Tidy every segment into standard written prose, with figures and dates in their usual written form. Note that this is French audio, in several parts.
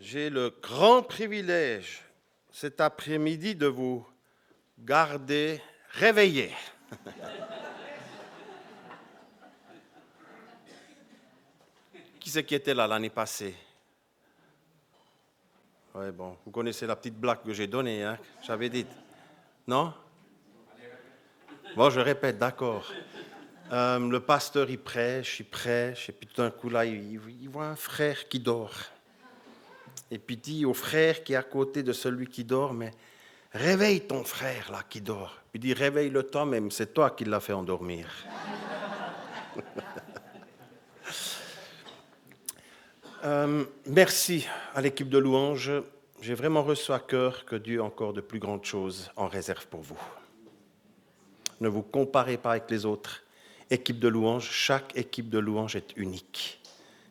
J'ai le grand privilège cet après-midi de vous garder réveillés. Qui c'est qui était là l'année passée? Oui, bon, vous connaissez la petite blague que j'ai donnée, hein, j'avais dit. Non? Bon, je répète, d'accord. Le pasteur, il prêche, et puis tout d'un coup, là, il voit un frère qui dort. Et puis il dit au frère qui est à côté de celui qui dort, mais réveille ton frère, là, qui dort. Il dit, réveille-le toi-même, c'est toi qui l'as fait endormir. Merci à l'équipe de louanges. J'ai vraiment reçu à cœur que Dieu a encore de plus grandes choses en réserve pour vous. Ne vous comparez pas avec les autres équipes de louanges. Chaque équipe de louanges est unique.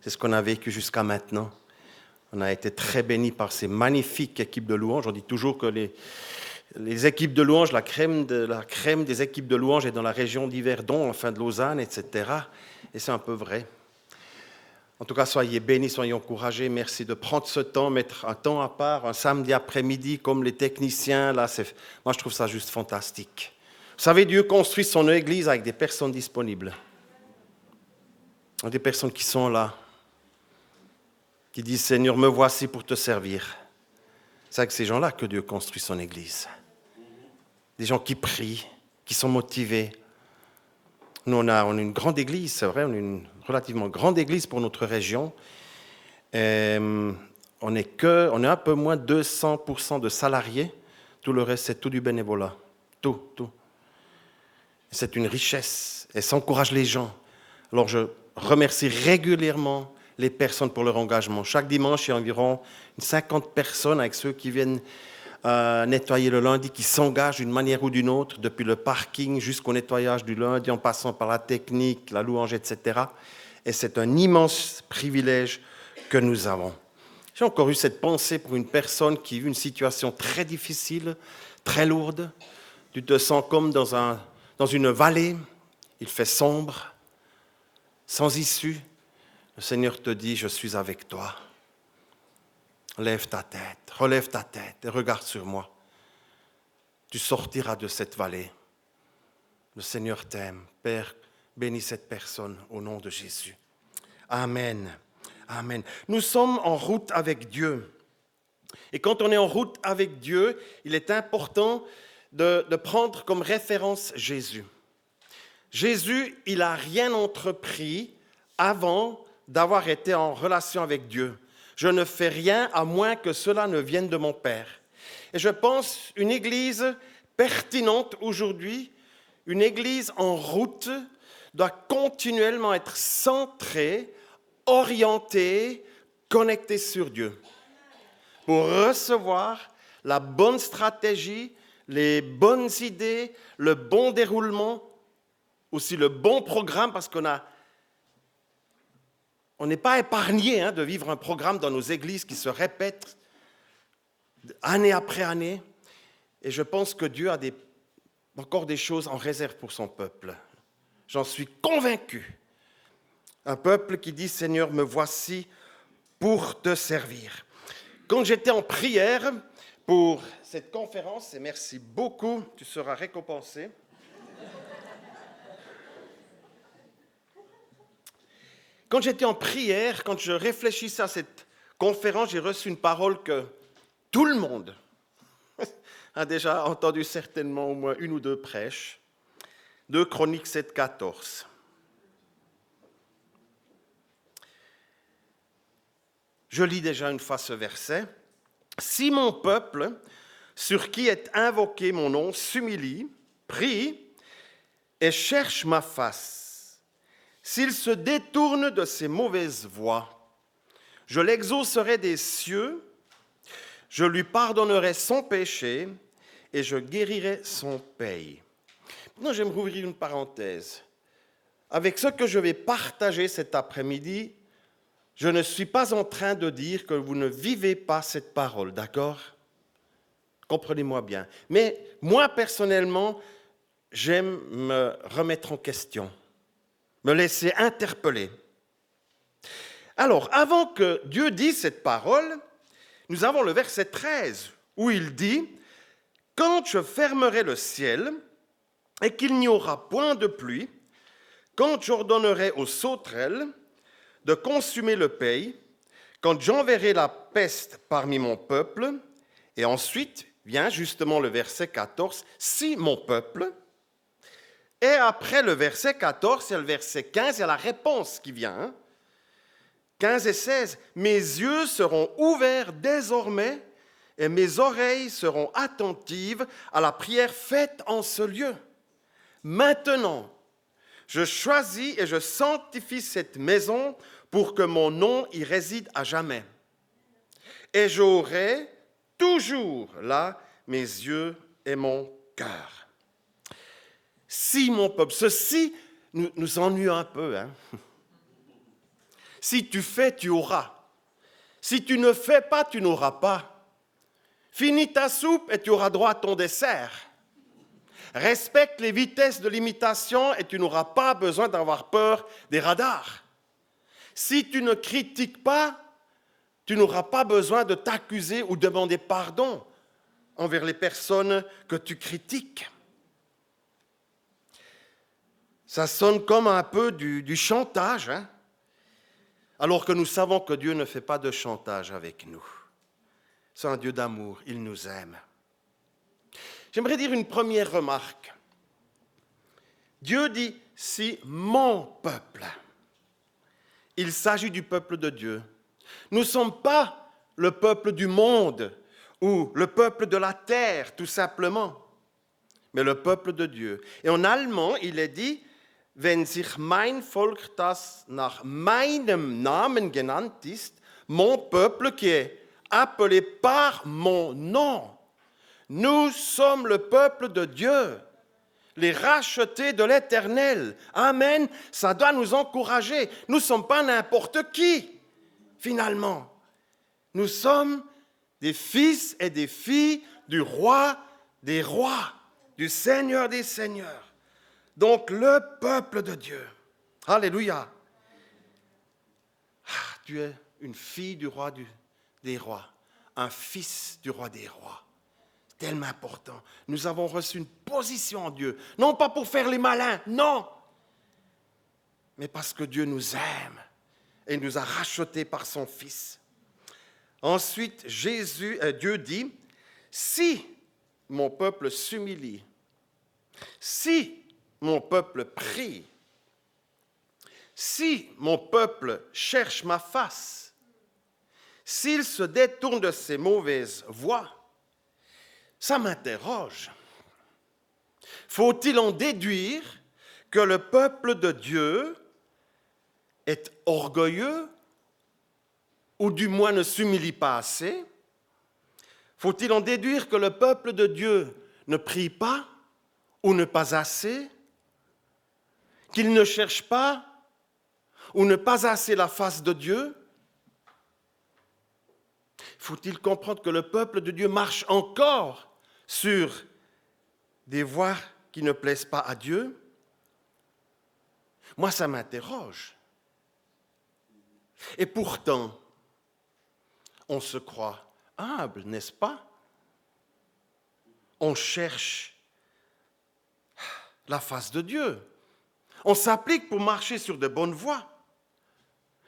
C'est ce qu'on a vécu jusqu'à maintenant. On a été très bénis par ces magnifiques équipes de louanges. On dit toujours que les équipes de louanges, la crème des équipes de louanges est dans la région d'Yverdon, enfin de Lausanne, etc. Et c'est un peu vrai. En tout cas, soyez bénis, soyez encouragés. Merci de prendre ce temps, mettre un temps à part, un samedi après-midi, comme les techniciens. Là, moi, je trouve ça juste fantastique. Vous savez, Dieu construit son église avec des personnes disponibles. Des personnes qui sont là, qui disent, Seigneur, me voici pour te servir. C'est avec ces gens-là que Dieu construit son église. Des gens qui prient, qui sont motivés. Nous, on a une grande église, c'est vrai, on a une relativement grande église pour notre région. On est un peu moins de 200% de salariés. Tout le reste, c'est tout du bénévolat. Tout. C'est une richesse et ça encourage les gens. Alors, je remercie régulièrement les personnes pour leur engagement. Chaque dimanche, il y a environ 50 personnes avec ceux qui viennent nettoyer le lundi, qui s'engagent d'une manière ou d'une autre, depuis le parking jusqu'au nettoyage du lundi, en passant par la technique, la louange, etc. Et c'est un immense privilège que nous avons. J'ai encore eu cette pensée pour une personne qui vit une situation très difficile, très lourde. Tu te sens comme dans une vallée, il fait sombre, sans issue. Le Seigneur te dit, je suis avec toi. Relève ta tête et regarde sur moi. Tu sortiras de cette vallée. Le Seigneur t'aime. Père, bénis cette personne au nom de Jésus. Amen. Amen. Nous sommes en route avec Dieu. Et quand on est en route avec Dieu, il est important de prendre comme référence Jésus. Jésus, il n'a rien entrepris avant d'avoir été en relation avec Dieu. Je ne fais rien à moins que cela ne vienne de mon Père. Et je pense une église pertinente aujourd'hui, une église en route, doit continuellement être centrée, orientée, connectée sur Dieu. Pour recevoir la bonne stratégie, les bonnes idées, le bon déroulement, aussi le bon programme, parce qu'on n'est pas épargné de vivre un programme dans nos églises qui se répète année après année. Et je pense que Dieu a encore des choses en réserve pour son peuple. J'en suis convaincu. Un peuple qui dit, Seigneur, me voici pour te servir. Quand j'étais en prière pour cette conférence, et merci beaucoup, tu seras récompensé. Quand j'étais en prière, quand je réfléchissais à cette conférence, j'ai reçu une parole que tout le monde a déjà entendu certainement au moins une ou deux prêches. 2 Chroniques 7, 14. Je lis déjà une fois ce verset. « Si mon peuple, sur qui est invoqué mon nom, s'humilie, prie et cherche ma face, s'il se détourne de ses mauvaises voies, je l'exaucerai des cieux, je lui pardonnerai son péché et je guérirai son pays. » Maintenant, j'aimerais ouvrir une parenthèse. Avec ce que je vais partager cet après-midi, je ne suis pas en train de dire que vous ne vivez pas cette parole, d'accord? Comprenez-moi bien. Mais moi, personnellement, j'aime me remettre en question, me laisser interpeller. Alors, avant que Dieu dise cette parole, nous avons le verset 13 où il dit « Quand je fermerai le ciel et qu'il n'y aura point de pluie, quand j'ordonnerai aux sauterelles de consumer le pays, quand j'enverrai la peste parmi mon peuple, et ensuite vient justement le verset 14, si mon peuple, et après le verset 14, il y a le verset 15, il y a la réponse qui vient. 15 et 16, mes yeux seront ouverts désormais et mes oreilles seront attentives à la prière faite en ce lieu. Maintenant, je choisis et je sanctifie cette maison pour que mon nom y réside à jamais. Et j'aurai toujours là mes yeux et mon cœur. Si mon peuple, ceci nous ennuie un peu. Hein? Si tu fais, tu auras. Si tu ne fais pas, tu n'auras pas. Finis ta soupe et tu auras droit à ton dessert. Respecte les vitesses de limitation et tu n'auras pas besoin d'avoir peur des radars. Si tu ne critiques pas, tu n'auras pas besoin de t'accuser ou demander pardon envers les personnes que tu critiques. Ça sonne comme un peu du chantage, hein? Alors que nous savons que Dieu ne fait pas de chantage avec nous. C'est un Dieu d'amour, il nous aime. J'aimerais dire une première remarque. Dieu dit, si mon peuple, il s'agit du peuple de Dieu. Nous ne sommes pas le peuple du monde ou le peuple de la terre, tout simplement, mais le peuple de Dieu. Et en allemand, il est dit, wenn sich mein Volk, das nach meinem Namen genannt ist, mon peuple qui est appelé par mon nom. Nous sommes le peuple de Dieu, les rachetés de l'Éternel. Amen, ça doit nous encourager. Nous ne sommes pas n'importe qui, finalement. Nous sommes des fils et des filles du roi des rois, du Seigneur des seigneurs. Donc, le peuple de Dieu. Alléluia. Tu es une fille du roi des rois, un fils du roi des rois. Tellement important. Nous avons reçu une position en Dieu. Non pas pour faire les malins, non. Mais parce que Dieu nous aime et nous a rachetés par son Fils. Ensuite, Dieu dit, si mon peuple s'humilie, si mon peuple prie, si mon peuple cherche ma face, s'il se détourne de ses mauvaises voies, ça m'interroge. Faut-il en déduire que le peuple de Dieu est orgueilleux ou du moins ne s'humilie pas assez? Faut-il en déduire que le peuple de Dieu ne prie pas ou ne pas assez? Qu'il ne cherche pas ou ne pas assez la face de Dieu? Faut-il comprendre que le peuple de Dieu marche encore sur des voies qui ne plaisent pas à Dieu? Moi, ça m'interroge. Et pourtant, on se croit humble, n'est-ce pas? On cherche la face de Dieu. On s'applique pour marcher sur de bonnes voies.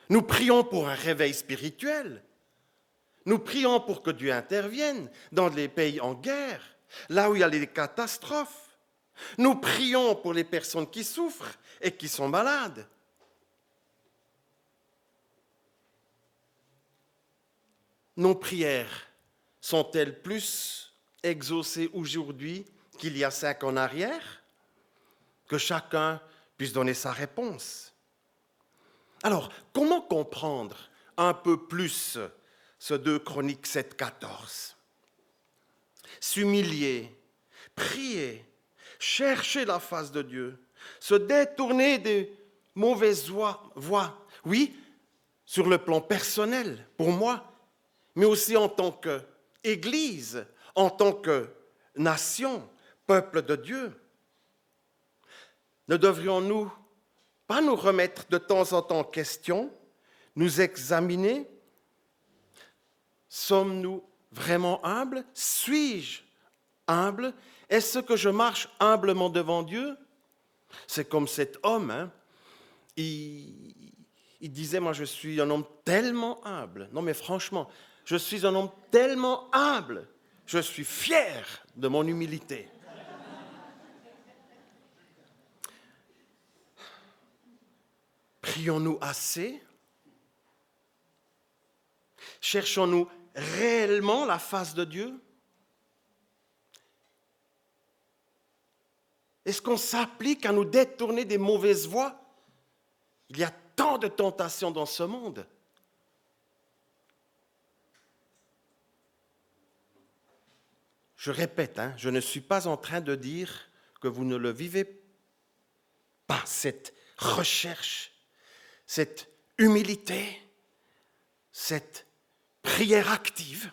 Nous prions pour un réveil spirituel. Nous prions pour que Dieu intervienne dans les pays en guerre, là où il y a des catastrophes. Nous prions pour les personnes qui souffrent et qui sont malades. Nos prières sont-elles plus exaucées aujourd'hui qu'il y a 5 ans en arrière? Que chacun puisse donner sa réponse. Alors, comment comprendre un peu plus ce 2 Chroniques 7, 14? S'humilier, prier, chercher la face de Dieu, se détourner des mauvaises voies. Oui, sur le plan personnel, pour moi, mais aussi en tant qu'Église, en tant que nation, peuple de Dieu. Ne devrions-nous pas nous remettre de temps en temps en question, nous examiner? sommes-nous vraiment humbles? Suis-je humble? Est-ce que je marche humblement devant Dieu? C'est comme cet homme, hein? Il disait, moi je suis un homme tellement humble. Non mais franchement, je suis un homme tellement humble. Je suis fier de mon humilité. Prions-nous assez? Cherchons-nous réellement la face de Dieu? Est-ce qu'on s'applique à nous détourner des mauvaises voies? Il y a tant de tentations dans ce monde. Je répète, je ne suis pas en train de dire que vous ne le vivez pas, cette recherche, cette humilité, cette prière active.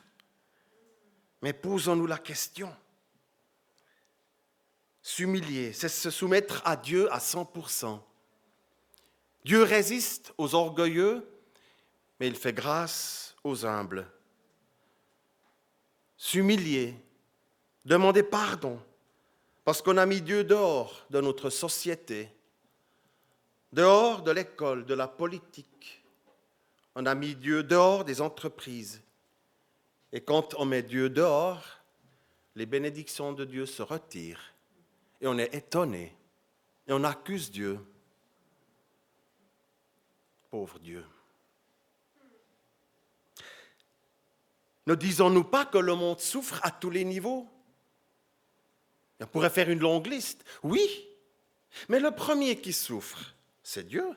Mais posons-nous la question. S'humilier, c'est se soumettre à Dieu à 100%. Dieu résiste aux orgueilleux, mais il fait grâce aux humbles. S'humilier, demander pardon, parce qu'on a mis Dieu dehors de notre société, dehors de l'école, de la politique. On a mis Dieu dehors des entreprises. Et quand on met Dieu dehors, les bénédictions de Dieu se retirent. Et on est étonné. Et on accuse Dieu. Pauvre Dieu. Ne disons-nous pas que le monde souffre à tous les niveaux? On pourrait faire une longue liste. Oui, mais le premier qui souffre, c'est Dieu.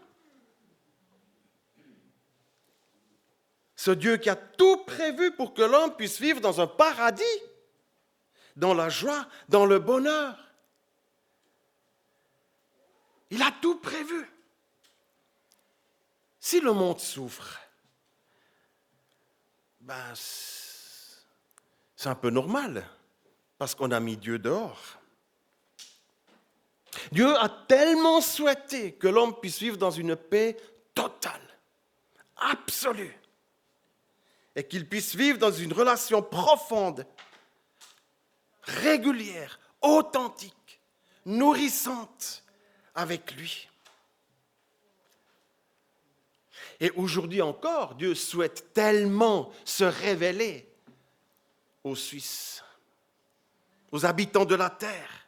Ce Dieu qui a tout prévu pour que l'homme puisse vivre dans un paradis, dans la joie, dans le bonheur. Il a tout prévu. Si le monde souffre, c'est un peu normal, parce qu'on a mis Dieu dehors. Dieu a tellement souhaité que l'homme puisse vivre dans une paix totale, absolue, et qu'il puisse vivre dans une relation profonde, régulière, authentique, nourrissante avec lui. Et aujourd'hui encore, Dieu souhaite tellement se révéler aux Suisses, aux habitants de la terre.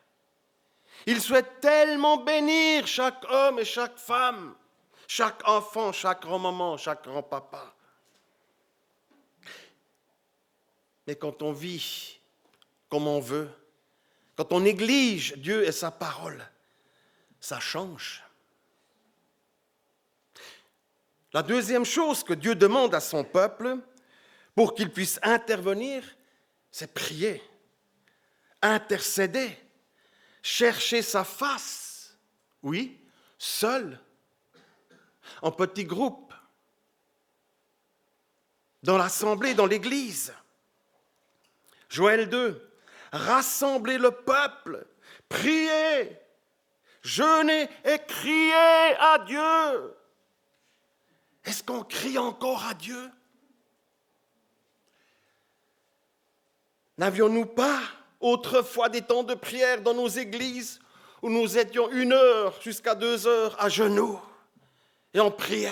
Il souhaite tellement bénir chaque homme et chaque femme, chaque enfant, chaque grand-maman, chaque grand-papa. Mais quand on vit comme on veut, quand on néglige Dieu et sa parole, ça change. La deuxième chose que Dieu demande à son peuple pour qu'il puisse intervenir, c'est prier, intercéder, chercher sa face. Oui, seul, en petit groupe, dans l'assemblée, dans l'église. Joël 2, rassemblez le peuple, priez, jeûnez et criez à Dieu. Est-ce qu'on crie encore à Dieu? N'avions-nous pas autrefois des temps de prière dans nos églises où nous étions 1 heure jusqu'à 2 heures à genoux et on priait?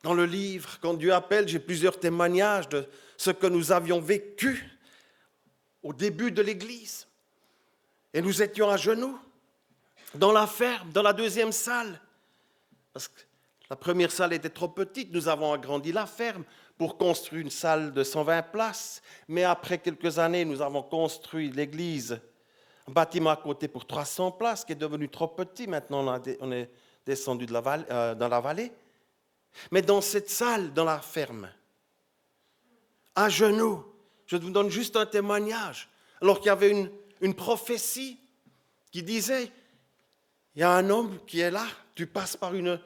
Dans le livre, quand Dieu appelle, j'ai plusieurs témoignages de ce que nous avions vécu au début de l'église. Et nous étions à genoux, dans la ferme, dans la deuxième salle. Parce que la première salle était trop petite, nous avons agrandi la ferme pour construire une salle de 120 places. Mais après quelques années, nous avons construit l'église, un bâtiment à côté pour 300 places, qui est devenu trop petit. Maintenant, on est descendu dans la vallée. Mais dans cette salle, dans la ferme, à genoux, je vous donne juste un témoignage, alors qu'il y avait une prophétie qui disait, il y a un homme qui est là, tu passes par une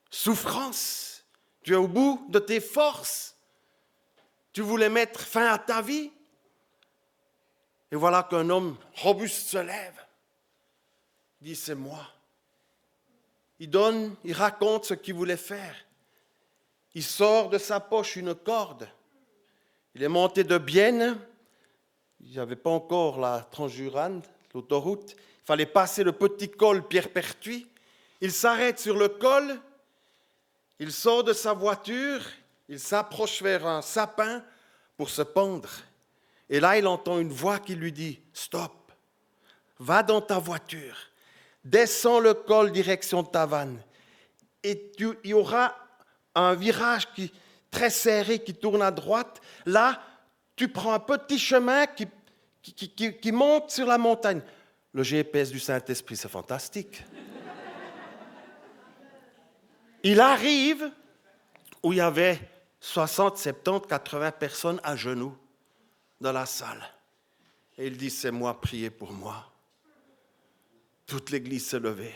souffrance, tu es au bout de tes forces, tu voulais mettre fin à ta vie, et voilà qu'un homme robuste se lève, dit c'est moi. Il raconte ce qu'il voulait faire. il sort de sa poche une corde. Il est monté de Bienne. Il n'y avait pas encore la Transjurane, l'autoroute. Il fallait passer le petit col Pierre-Pertuis. Il s'arrête sur le col. Il sort de sa voiture. Il s'approche vers un sapin pour se pendre. Et là, il entend une voix qui lui dit « Stop, va dans ta voiture, descends le col direction Tavannes. Et il y aura un virage très serré qui tourne à droite. Là, tu prends un petit chemin qui monte sur la montagne. » Le GPS du Saint-Esprit, c'est fantastique. Il arrive où il y avait 60, 70, 80 personnes à genoux dans la salle. Et il dit, c'est moi, priez pour moi. Toute l'église s'est levée.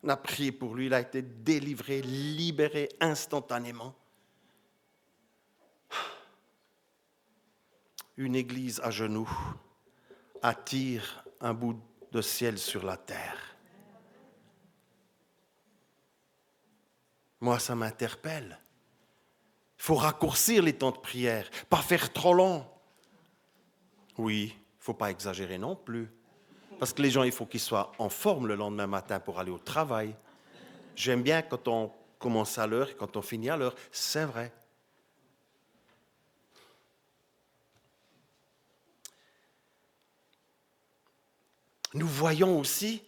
On a prié pour lui, il a été délivré, libéré instantanément. Une église à genoux attire un bout de ciel sur la terre. Moi, ça m'interpelle. Il faut raccourcir les temps de prière, pas faire trop long. Oui, il ne faut pas exagérer non plus. Parce que les gens, il faut qu'ils soient en forme le lendemain matin pour aller au travail. J'aime bien quand on commence à l'heure et quand on finit à l'heure. C'est vrai. Nous voyons aussi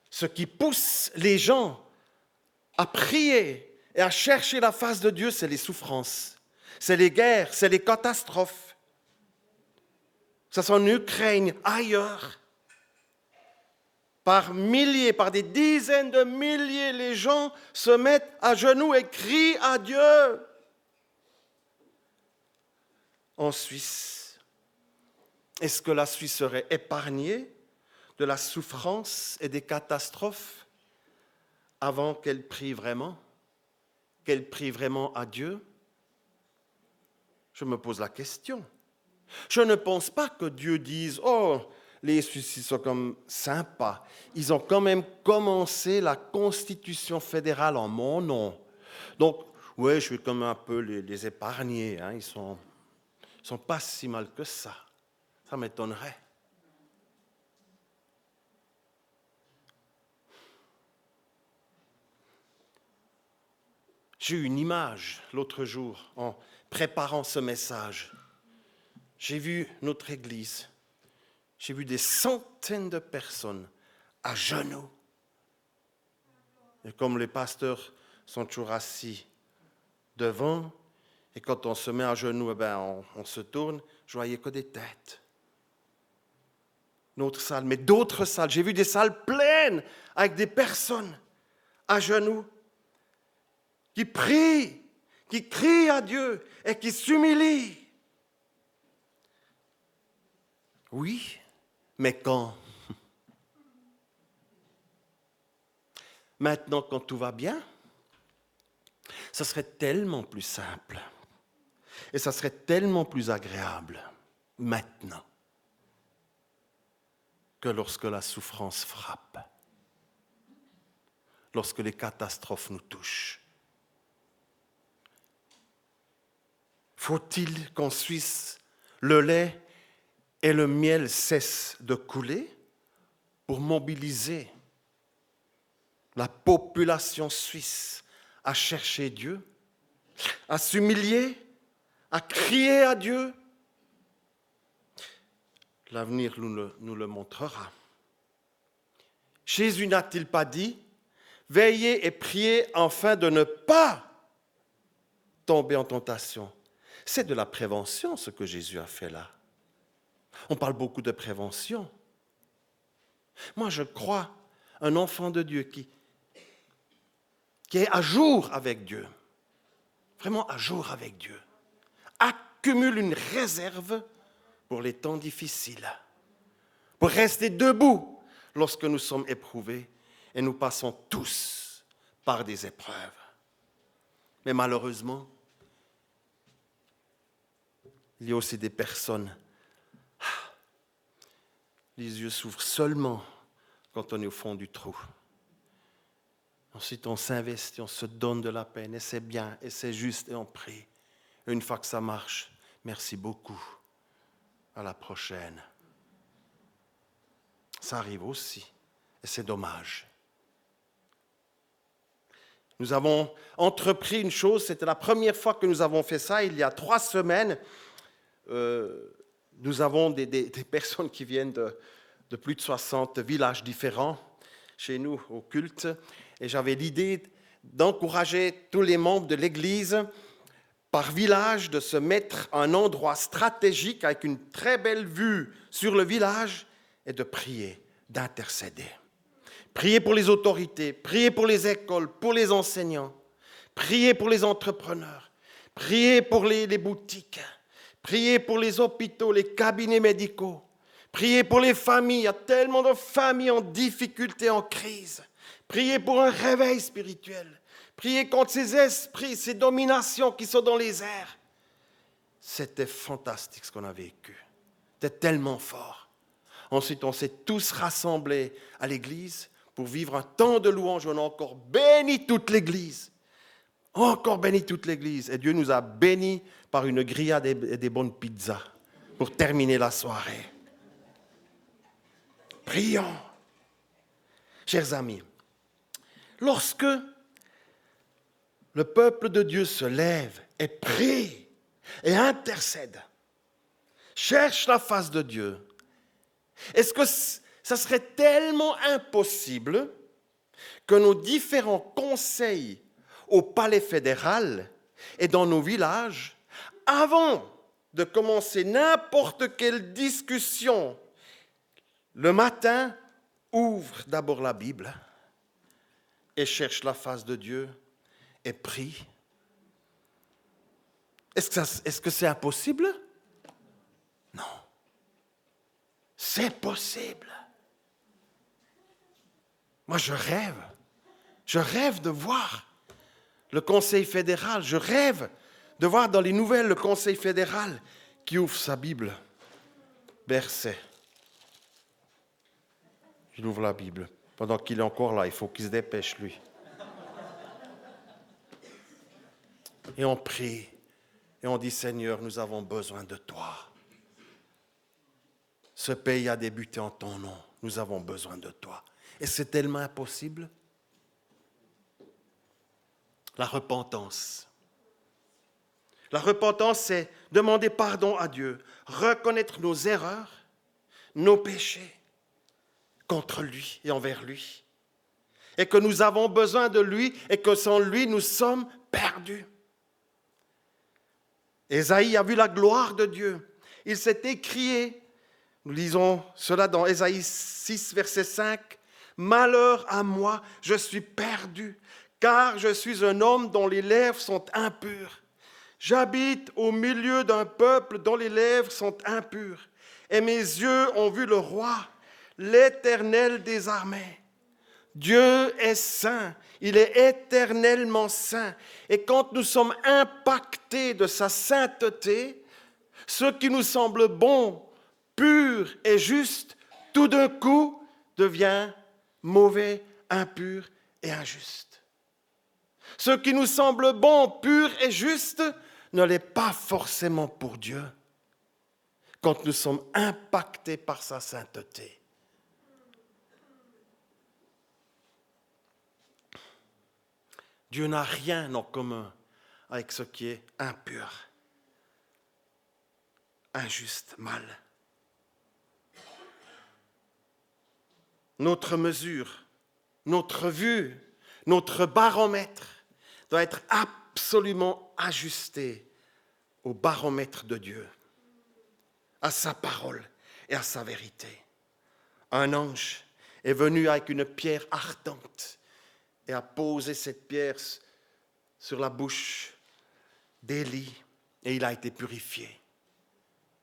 ce qui pousse les gens à prier et à chercher la face de Dieu, c'est les souffrances, c'est les guerres, c'est les catastrophes. Que ce soit en Ukraine, ailleurs. Par milliers, par des dizaines de milliers, les gens se mettent à genoux et crient à Dieu. En Suisse, est-ce que la Suisse serait épargnée de la souffrance et des catastrophes avant qu'elle prie vraiment à Dieu? Je me pose la question. Je ne pense pas que Dieu dise « Oh, les Suisses sont comme sympas. Ils ont quand même commencé la Constitution fédérale en mon nom. Donc, ouais, je vais comme un peu les épargner. Hein. Ils sont pas si mal que ça. Ça m'étonnerait. » J'ai eu une image l'autre jour en préparant ce message. J'ai vu notre église. J'ai vu des centaines de personnes à genoux. Et comme les pasteurs sont toujours assis devant, et quand on se met à genoux, on se tourne, je voyais que des têtes. Notre salle, mais d'autres salles. J'ai vu des salles pleines avec des personnes à genoux qui prient, qui crient à Dieu et qui s'humilient. Oui, mais quand? Maintenant, quand tout va bien, ça serait tellement plus simple et ça serait tellement plus agréable maintenant que lorsque la souffrance frappe, lorsque les catastrophes nous touchent. Faut-il qu'en Suisse, le lait et le miel cessent de couler pour mobiliser la population suisse à chercher Dieu, à s'humilier, à crier à Dieu? L'avenir nous le montrera. Jésus n'a-t-il pas dit « Veillez et priez afin de ne pas tomber en tentation ». C'est de la prévention ce que Jésus a fait là. On parle beaucoup de prévention. Moi, je crois un enfant de Dieu qui est à jour avec Dieu, vraiment à jour avec Dieu, accumule une réserve pour les temps difficiles, pour rester debout lorsque nous sommes éprouvés, et nous passons tous par des épreuves. Mais malheureusement, il y a aussi des personnes, les yeux s'ouvrent seulement quand on est au fond du trou. Ensuite, on s'investit, on se donne de la peine, et c'est bien, et c'est juste, et on prie. Et une fois que ça marche, merci beaucoup. À la prochaine. Ça arrive aussi, et c'est dommage. Nous avons entrepris une chose, c'était la première fois que nous avons fait ça, il y a 3 semaines. Nous avons des personnes qui viennent de plus de 60 villages différents chez nous au culte. Et j'avais l'idée d'encourager tous les membres de l'Église par village de se mettre à un endroit stratégique avec une très belle vue sur le village et de prier, d'intercéder. Prier pour les autorités, prier pour les écoles, pour les enseignants, prier pour les entrepreneurs, prier pour les boutiques, prier pour les hôpitaux, les cabinets médicaux, prier pour les familles. Il y a tellement de familles en difficulté, en crise. Prier pour un réveil spirituel. Prier contre ces esprits, ces dominations qui sont dans les airs. C'était fantastique ce qu'on a vécu. C'était tellement fort. Ensuite, on s'est tous rassemblés à l'église pour vivre un temps de louange. On a encore béni toute l'église. Encore béni toute l'église. Et Dieu nous a bénis par une grillade et des bonnes pizzas pour terminer la soirée. Prions. Chers amis, lorsque le peuple de Dieu se lève et prie et intercède, cherche la face de Dieu, est-ce que ça serait tellement impossible que nos différents conseils au palais fédéral et dans nos villages, avant de commencer n'importe quelle discussion le matin, ouvrent d'abord la Bible et cherchent la face de Dieu et prient? Est-ce que c'est impossible? Non. C'est possible. Moi, je rêve de voir le Conseil fédéral, je rêve de voir dans les nouvelles le Conseil fédéral qui ouvre sa Bible. Verset. Il ouvre la Bible. Pendant qu'il est encore là, il faut qu'il se dépêche, lui. Et on prie, et on dit, Seigneur, nous avons besoin de toi. Ce pays a débuté en ton nom. Nous avons besoin de toi. Et c'est tellement impossible. La repentance. La repentance, c'est demander pardon à Dieu, reconnaître nos erreurs, nos péchés contre lui et envers lui. Et que nous avons besoin de lui et que sans lui, nous sommes perdus. Ésaïe a vu la gloire de Dieu. Il s'est écrié. Nous lisons cela dans Ésaïe 6, verset 5. « Malheur à moi, je suis perdu, car je suis un homme dont les lèvres sont impures. J'habite au milieu d'un peuple dont les lèvres sont impures. Et mes yeux ont vu le roi, l'Éternel des armées. » Dieu est saint, il est éternellement saint. Et quand nous sommes impactés de sa sainteté, ce qui nous semble bon, pur et juste, tout d'un coup devient mauvais, impur et injuste. Ce qui nous semble bon, pur et juste ne l'est pas forcément pour Dieu quand nous sommes impactés par sa sainteté. Dieu n'a rien en commun avec ce qui est impur, injuste, mal. Notre mesure, notre vue, notre baromètre doit être absolument ajusté au baromètre de Dieu, à sa parole et à sa vérité. Un ange est venu avec une pierre ardente et a posé cette pierre sur la bouche d'Élie et il a été purifié.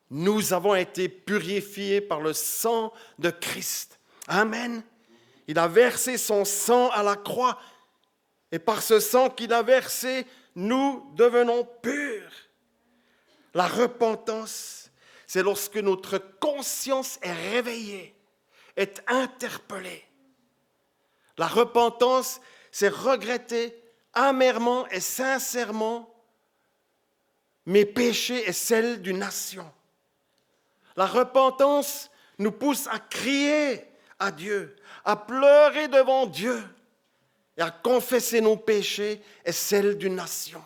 Nous avons été purifiés par le sang de Christ. Amen. Il a versé son sang à la croix et par ce sang qu'il a versé, nous devenons purs. La repentance, c'est lorsque notre conscience est réveillée, est interpellée. La repentance, c'est regretter amèrement et sincèrement mes péchés et celles d'une nation. La repentance nous pousse à crier à Dieu, à pleurer devant Dieu et à confesser nos péchés et celles d'une nation.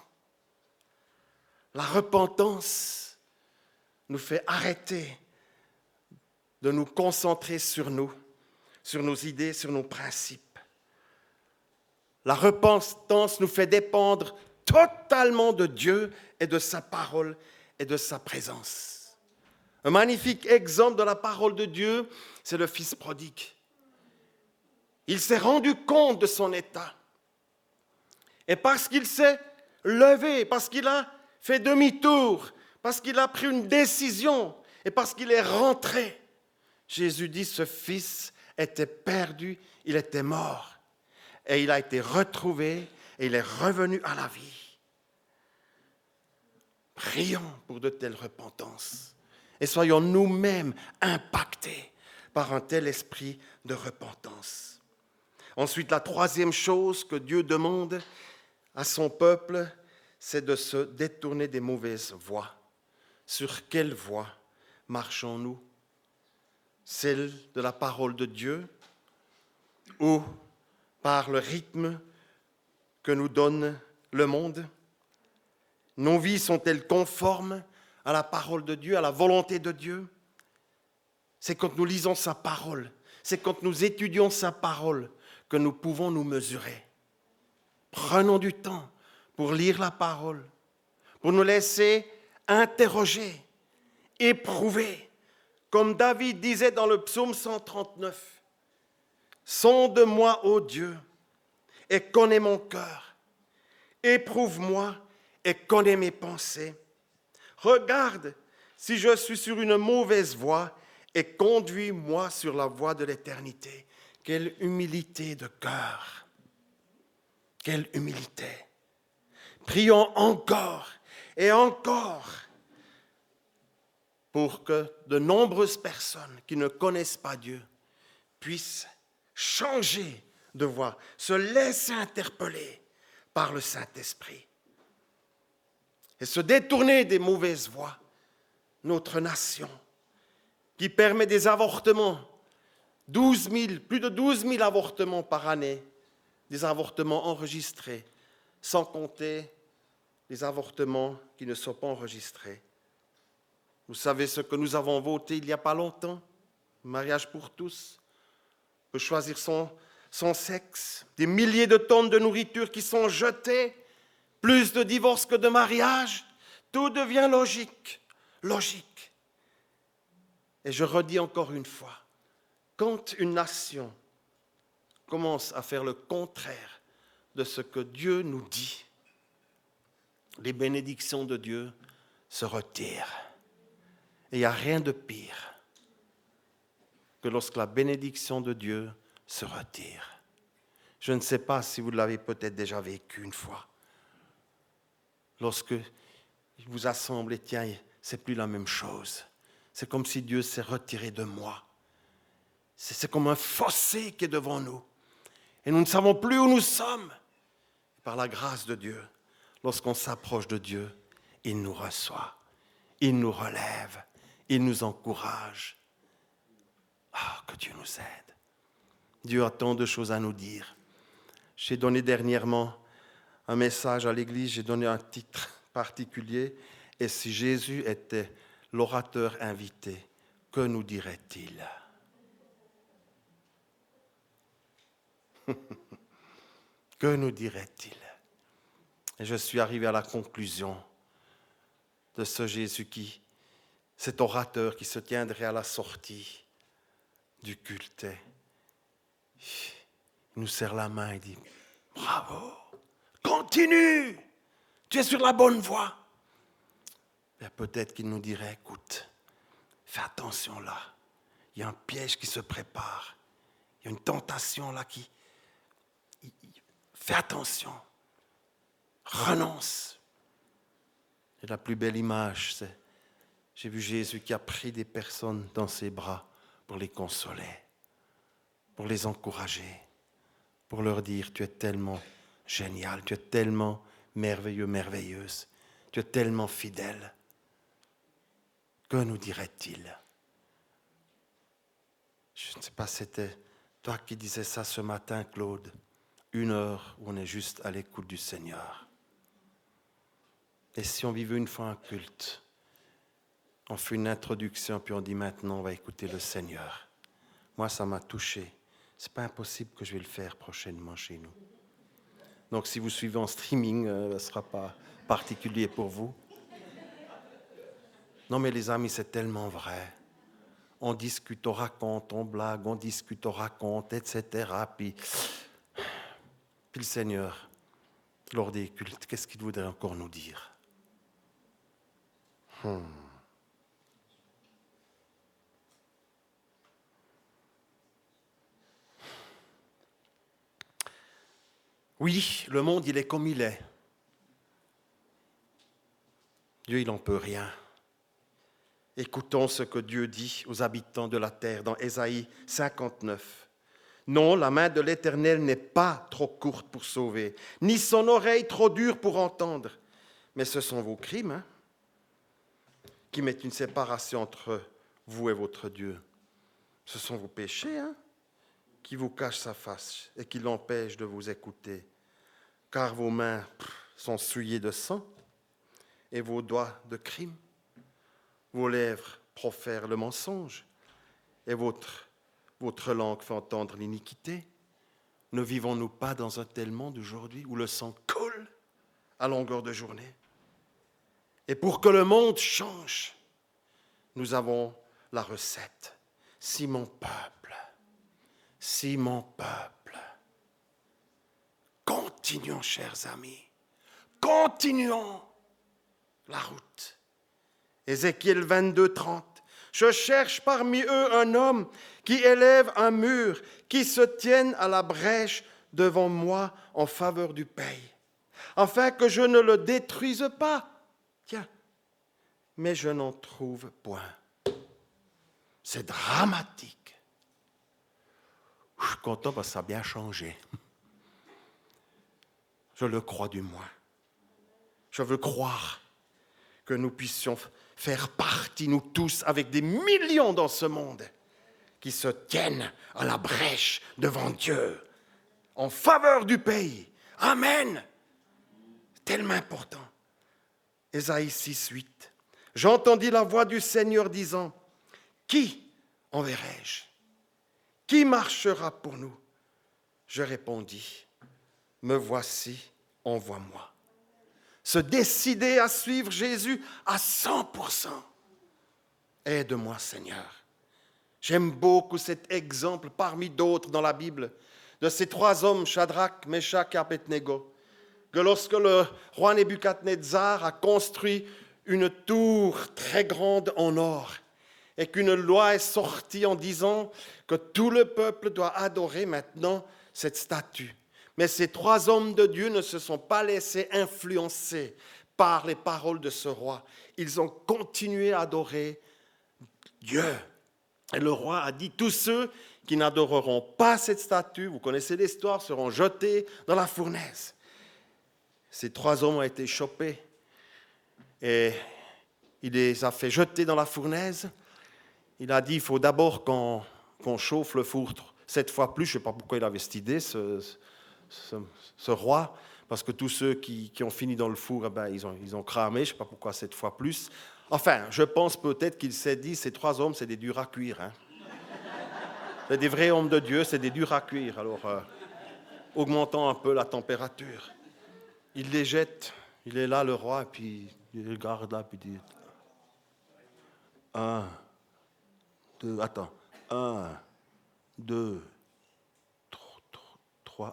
La repentance nous fait arrêter de nous concentrer sur nous, sur nos idées, sur nos principes. La repentance nous fait dépendre totalement de Dieu et de sa parole et de sa présence. Un magnifique exemple de la parole de Dieu, c'est le Fils prodigue. Il s'est rendu compte de son état. Et parce qu'il s'est levé, parce qu'il a fait demi-tour, parce qu'il a pris une décision et parce qu'il est rentré, Jésus dit, ce fils était perdu, il était mort. Et il a été retrouvé et il est revenu à la vie. Prions pour de telles repentances. Et soyons nous-mêmes impactés par un tel esprit de repentance. Ensuite, la troisième chose que Dieu demande à son peuple, c'est de se détourner des mauvaises voies. Sur quelle voie marchons-nous? Celle de la parole de Dieu ou par le rythme que nous donne le monde? Nos vies sont-elles conformes à la parole de Dieu, à la volonté de Dieu? C'est quand nous lisons sa parole, c'est quand nous étudions sa parole que nous pouvons nous mesurer. Prenons du temps pour lire la parole, pour nous laisser interroger, éprouver. Comme David disait dans le psaume 139, « Sonde-moi, ô Dieu, et connais mon cœur. Éprouve-moi et connais mes pensées. Regarde si je suis sur une mauvaise voie et conduis-moi sur la voie de l'éternité. » Quelle humilité de cœur! Quelle humilité! Prions encore et encore pour que de nombreuses personnes qui ne connaissent pas Dieu puissent changer de voie, se laisser interpeller par le Saint-Esprit et se détourner des mauvaises voies. Notre nation, qui permet des avortements, plus de 12 000 avortements par année, des avortements enregistrés, sans compter les avortements qui ne sont pas enregistrés. Vous savez ce que nous avons voté il n'y a pas longtemps? Mariage pour tous. On peut choisir son sexe. Des milliers de tonnes de nourriture qui sont jetées. Plus de divorces que de mariages. Tout devient logique. Logique. Et je redis encore une fois, quand une nation commence à faire le contraire de ce que Dieu nous dit, les bénédictions de Dieu se retirent. Et il n'y a rien de pire que lorsque la bénédiction de Dieu se retire. Je ne sais pas si vous l'avez peut-être déjà vécu une fois. Lorsque il vous a semblé, tiens, c'est plus la même chose. C'est comme si Dieu s'est retiré de moi. C'est comme un fossé qui est devant nous. Et nous ne savons plus où nous sommes. Par la grâce de Dieu, lorsqu'on s'approche de Dieu, il nous reçoit, il nous relève, il nous encourage. Ah, que Dieu nous aide. Dieu a tant de choses à nous dire. J'ai donné dernièrement un message à l'église, j'ai donné un titre particulier. Et si Jésus était l'orateur invité, que nous dirait-il? Que nous dirait-il? Et je suis arrivé à la conclusion de ce Jésus cet orateur qui se tiendrait à la sortie du culte. Il nous serre la main et dit, bravo, continue, tu es sur la bonne voie. Et peut-être qu'il nous dirait, écoute, fais attention là, il y a un piège qui se prépare, il y a une tentation là fais attention, renonce. Et la plus belle image, c'est, j'ai vu Jésus qui a pris des personnes dans ses bras pour les consoler, pour les encourager. pour leur dire, tu es tellement génial, tu es tellement merveilleux, merveilleuse, tu es tellement fidèle. Que nous dirait-il? Je ne sais pas si c'était toi qui disais ça ce matin, Claude. 1 heure où on est juste à l'écoute du Seigneur. Et si on vivait une fois un culte, on fait une introduction, puis on dit maintenant on va écouter le Seigneur. Moi, ça m'a touché. Ce n'est pas impossible que je vais le faire prochainement chez nous. Donc si vous suivez en streaming, ce ne sera pas particulier pour vous. Non mais les amis, c'est tellement vrai. On discute, on raconte, on blague, on discute, on raconte, etc. Puis le Seigneur, lors des cultes, qu'est-ce qu'il voudrait encore nous dire? Oui, le monde, il est comme il est. Dieu, il n'en peut rien. Écoutons ce que Dieu dit aux habitants de la terre dans Ésaïe 59. Non, la main de l'Éternel n'est pas trop courte pour sauver, ni son oreille trop dure pour entendre. Mais ce sont vos crimes qui mettent une séparation entre vous et votre Dieu. Ce sont vos péchés qui vous cachent sa face et qui l'empêchent de vous écouter. Car vos mains sont souillées de sang et vos doigts de crime. Vos lèvres profèrent le mensonge et votre langue fait entendre l'iniquité. Ne vivons-nous pas dans un tel monde aujourd'hui où le sang coule à longueur de journée? Et pour que le monde change, nous avons la recette. Si mon peuple, continuons, chers amis, continuons la route. Ézéchiel 22, 30. Je cherche parmi eux un homme qui élève un mur, qui se tienne à la brèche devant moi en faveur du pays, afin que je ne le détruise pas. Tiens, mais je n'en trouve point. C'est dramatique. Je suis content parce que ça a bien changé. Je le crois du moins. Je veux croire que nous puissions faire partie, nous tous, avec des millions dans ce monde, qui se tiennent à la brèche devant Dieu, en faveur du pays. Amen. Tellement important. Ésaïe 6, 8. J'entendis la voix du Seigneur disant, qui enverrai-je? Qui marchera pour nous? Je répondis, me voici, envoie-moi. Se décider à suivre Jésus à 100%. Aide-moi, Seigneur. J'aime beaucoup cet exemple parmi d'autres dans la Bible de ces 3 hommes, Shadrach, Meshach et Abednego, que lorsque le roi Nebuchadnezzar a construit une tour très grande en or et qu'une loi est sortie en disant que tout le peuple doit adorer maintenant cette statue. Mais ces 3 hommes de Dieu ne se sont pas laissés influencer par les paroles de ce roi. Ils ont continué à adorer Dieu. Et le roi a dit, tous ceux qui n'adoreront pas cette statue, vous connaissez l'histoire, seront jetés dans la fournaise. Ces 3 hommes ont été chopés et il les a fait jeter dans la fournaise. Il a dit, il faut d'abord qu'on chauffe le four 7 fois plus. Je ne sais pas pourquoi il avait cette idée, ce roi, parce que tous ceux qui ont fini dans le four, ils ont cramé, je ne sais pas pourquoi 7 fois plus. Enfin, je pense peut-être qu'il s'est dit, ces 3 hommes, c'est des durs à cuire. C'est des vrais hommes de Dieu, c'est des durs à cuire. Alors, augmentant un peu la température. Il les jette, il est là, le roi, et puis il regarde là, puis il dit, 1, 2, 3,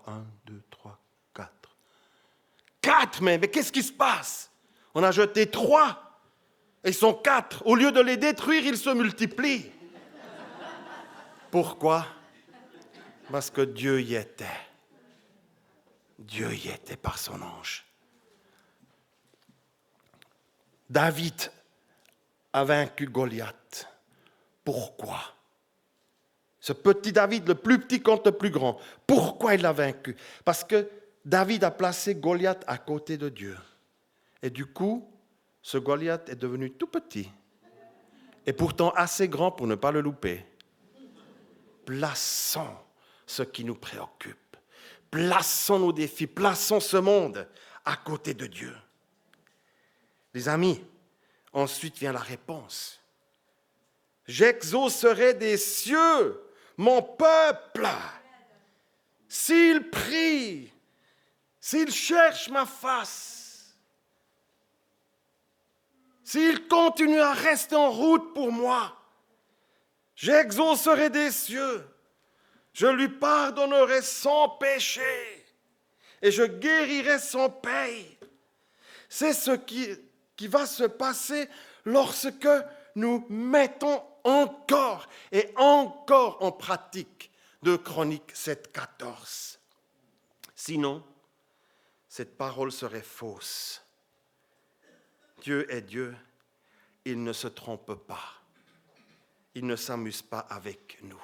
1, 2, 3, 4. 4, mais qu'est-ce qui se passe? On a jeté 3. Ils sont 4. Au lieu de les détruire, ils se multiplient. Pourquoi? Parce que Dieu y était. Dieu y était par son ange. David a vaincu Goliath. Pourquoi? Ce petit David, le plus petit contre le plus grand. Pourquoi il l'a vaincu? Parce que David a placé Goliath à côté de Dieu. Et du coup, ce Goliath est devenu tout petit. Et pourtant assez grand pour ne pas le louper. Plaçons ce qui nous préoccupe. Plaçons nos défis. Plaçons ce monde à côté de Dieu. Les amis, ensuite vient la réponse. J'exaucerai des cieux mon peuple, s'il prie, s'il cherche ma face, s'il continue à rester en route pour moi, j'exaucerai des cieux, je lui pardonnerai son péché et je guérirai son pays. C'est ce qui va se passer lorsque nous mettons encore et encore en pratique 2 Chroniques 7,14. Sinon, cette parole serait fausse. Dieu est Dieu, il ne se trompe pas. Il ne s'amuse pas avec nous.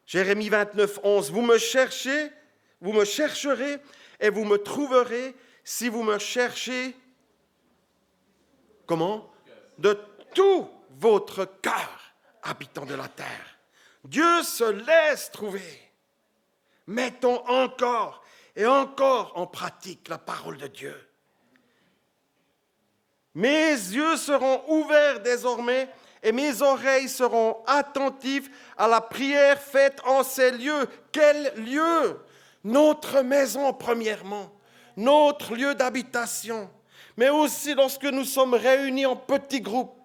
Jérémie 29, 11, vous me chercherez et vous me trouverez si vous me cherchez, comment? De tout votre cœur, habitants de la terre. Dieu se laisse trouver. Mettons encore et encore en pratique la parole de Dieu. Mes yeux seront ouverts désormais et mes oreilles seront attentives à la prière faite en ces lieux. Quel lieu? Notre maison, premièrement, notre lieu d'habitation, mais aussi lorsque nous sommes réunis en petits groupes,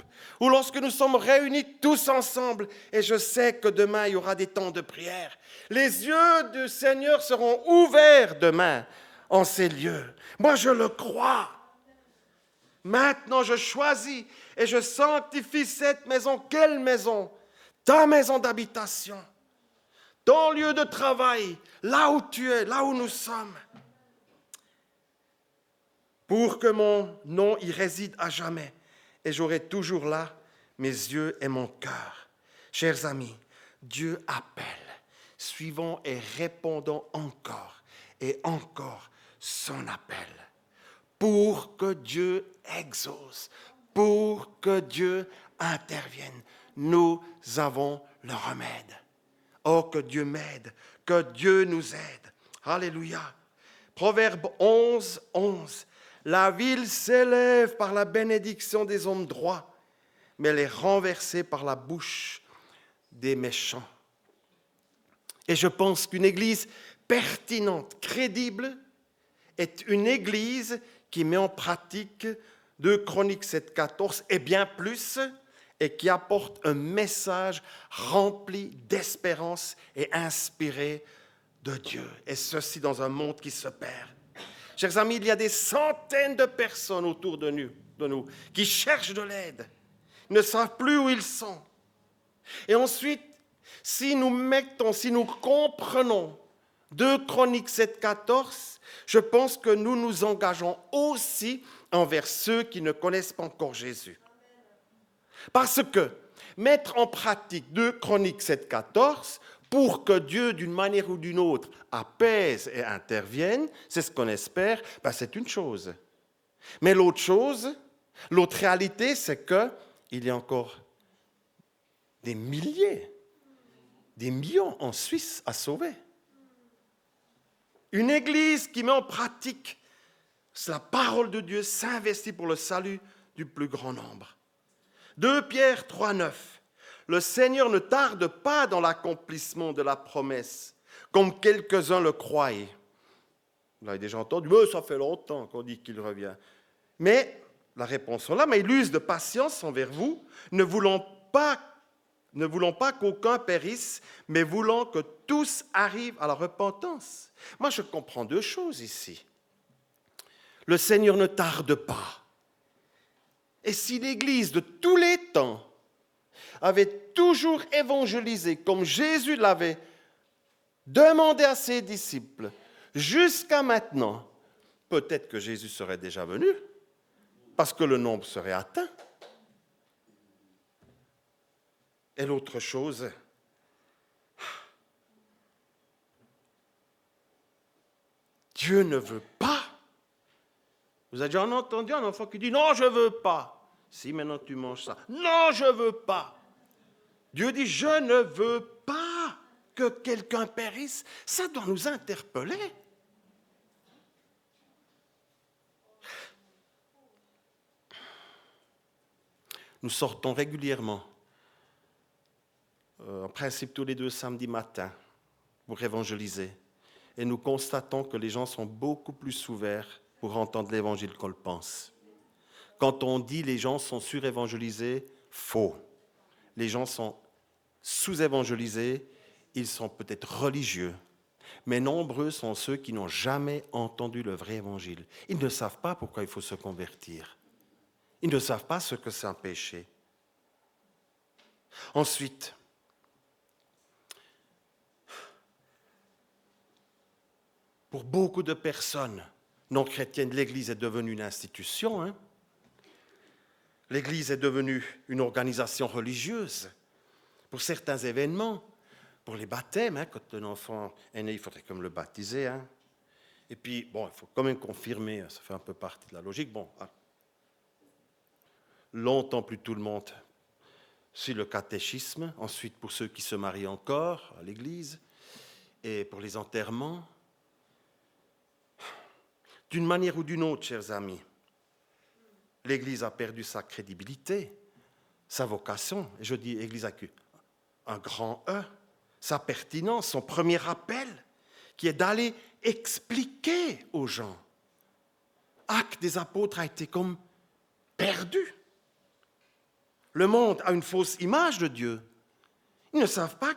ou lorsque nous sommes réunis tous ensemble, et je sais que demain, il y aura des temps de prière. Les yeux du Seigneur seront ouverts demain en ces lieux. Moi, je le crois. Maintenant, je choisis et je sanctifie cette maison. Quelle maison? Ta maison d'habitation, ton lieu de travail, là où tu es, là où nous sommes. Pour que mon nom y réside à jamais. Et j'aurai toujours là mes yeux et mon cœur. Chers amis, Dieu appelle. Suivons et répondons encore et encore son appel. Pour que Dieu exauce, pour que Dieu intervienne. Nous avons le remède. Oh, que Dieu m'aide, que Dieu nous aide. Alléluia. Proverbe 11, 11. La ville s'élève par la bénédiction des hommes droits, mais elle est renversée par la bouche des méchants. Et je pense qu'une église pertinente, crédible, est une église qui met en pratique 2 Chroniques 7,14 et bien plus, et qui apporte un message rempli d'espérance et inspiré de Dieu. Et ceci dans un monde qui se perd. Chers amis, il y a des centaines de personnes autour de nous qui cherchent de l'aide, ne savent plus où ils sont. Et ensuite, si nous comprenons 2 Chroniques 7,14, je pense que nous nous engageons aussi envers ceux qui ne connaissent pas encore Jésus. Parce que mettre en pratique 2 Chroniques 7,14 pour que Dieu, d'une manière ou d'une autre, apaise et intervienne, c'est ce qu'on espère, c'est une chose. Mais l'autre réalité, c'est qu'il y a encore des milliers, des millions en Suisse à sauver. Une église qui met en pratique la parole de Dieu s'investit pour le salut du plus grand nombre. 2 Pierre 3, 9. Le Seigneur ne tarde pas dans l'accomplissement de la promesse, comme quelques-uns le croyaient. Vous l'avez déjà entendu, mais ça fait longtemps qu'on dit qu'il revient. Mais la réponse est là, mais il use de patience envers vous, ne voulant pas qu'aucun périsse, mais voulant que tous arrivent à la repentance. Moi, je comprends 2 choses ici. Le Seigneur ne tarde pas. Et si l'Église de tous les temps avait toujours évangélisé comme Jésus l'avait demandé à ses disciples jusqu'à maintenant, peut-être que Jésus serait déjà venu, parce que le nombre serait atteint. Et l'autre chose, Dieu ne veut pas. Vous avez déjà entendu un enfant qui dit « Non, je ne veux pas ». Si, maintenant tu manges ça. « Non, je ne veux pas ». Dieu dit « Je ne veux pas que quelqu'un périsse ». Ça doit nous interpeller. Nous sortons régulièrement, en principe tous les 2 samedis matins, pour évangéliser. Et nous constatons que les gens sont beaucoup plus ouverts pour entendre l'évangile qu'on le pense. Quand on dit les gens sont surévangélisés, faux. Les gens sont sous-évangélisés, ils sont peut-être religieux, mais nombreux sont ceux qui n'ont jamais entendu le vrai évangile. Ils ne savent pas pourquoi il faut se convertir. Ils ne savent pas ce que c'est un péché. Ensuite, pour beaucoup de personnes non chrétiennes, l'Église est devenue une institution. Hein? L'Église est devenue une organisation religieuse. Pour certains événements, pour les baptêmes, hein, quand un enfant est né, il faudrait comme le baptiser. Hein. Et puis, bon, il faut quand même confirmer, ça fait un peu partie de la logique. Bon, hein. Longtemps plus tout le monde suit le catéchisme. Ensuite, pour ceux qui se marient encore à l'Église, et pour les enterrements. D'une manière ou d'une autre, chers amis, l'Église a perdu sa crédibilité, sa vocation, et je dis Église avec un grand E, sa pertinence, son premier appel, qui est d'aller expliquer aux gens. Acte des apôtres a été comme perdu. Le monde a une fausse image de Dieu. Ils ne savent pas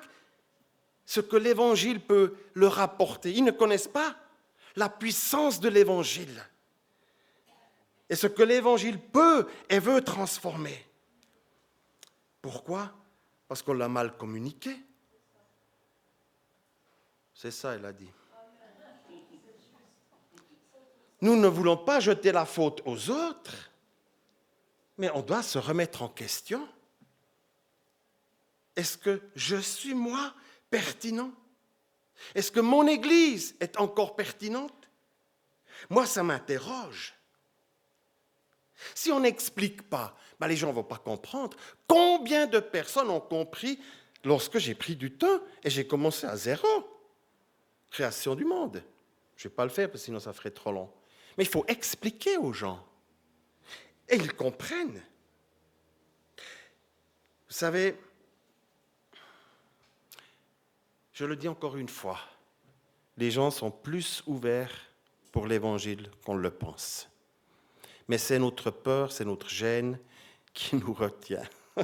ce que l'Évangile peut leur apporter. Ils ne connaissent pas la puissance de l'Évangile. Et ce que l'Évangile peut et veut transformer. Pourquoi? Parce qu'on l'a mal communiqué. C'est ça, elle a dit. Nous ne voulons pas jeter la faute aux autres, mais on doit se remettre en question. Est-ce que je suis, moi, pertinent? Est-ce que mon Église est encore pertinente? Moi, ça m'interroge. Si on n'explique pas, les gens ne vont pas comprendre. Combien de personnes ont compris lorsque j'ai pris du temps et j'ai commencé à 0? Création du monde. Je ne vais pas le faire parce que sinon ça ferait trop long. Mais il faut expliquer aux gens. Et ils comprennent. Vous savez, je le dis encore une fois, les gens sont plus ouverts pour l'Évangile qu'on le pense. Mais c'est notre peur, c'est notre gêne qui nous retient. En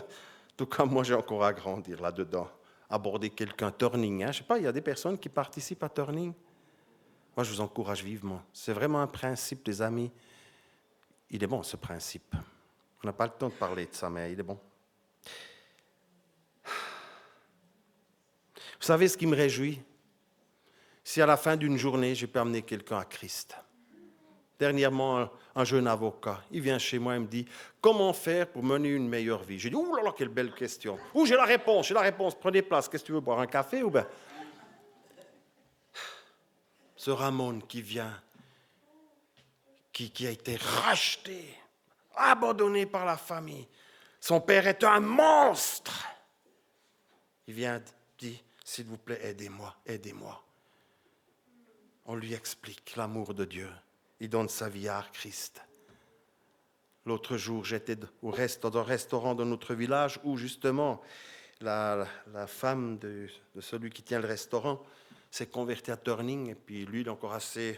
tout cas, moi, j'ai encore à grandir là-dedans. Aborder quelqu'un, Turning. Hein? Je ne sais pas, il y a des personnes qui participent à Turning. Moi, je vous encourage vivement. C'est vraiment un principe, les amis. Il est bon, ce principe. On n'a pas le temps de parler de ça, mais il est bon. Vous savez ce qui me réjouit? Si à la fin d'une journée, je peux amener quelqu'un à Christ. Dernièrement, un jeune avocat, il vient chez moi et me dit « Comment faire pour mener une meilleure vie ?» J'ai dit « Ouh là là, quelle belle question. Ouh, j'ai la réponse. Prenez place. Qu'est-ce que tu veux, boire un café ou bien ?» Ce Ramon qui vient, qui a été racheté, abandonné par la famille. Son père est un monstre. Il vient, dit « S'il vous plaît, aidez-moi, aidez-moi. » On lui explique l'amour de Dieu. Il donne sa vie à Christ. L'autre jour, j'étais dans un restaurant de notre village où justement la femme de celui qui tient le restaurant s'est convertie à Turning et puis lui, il est encore assez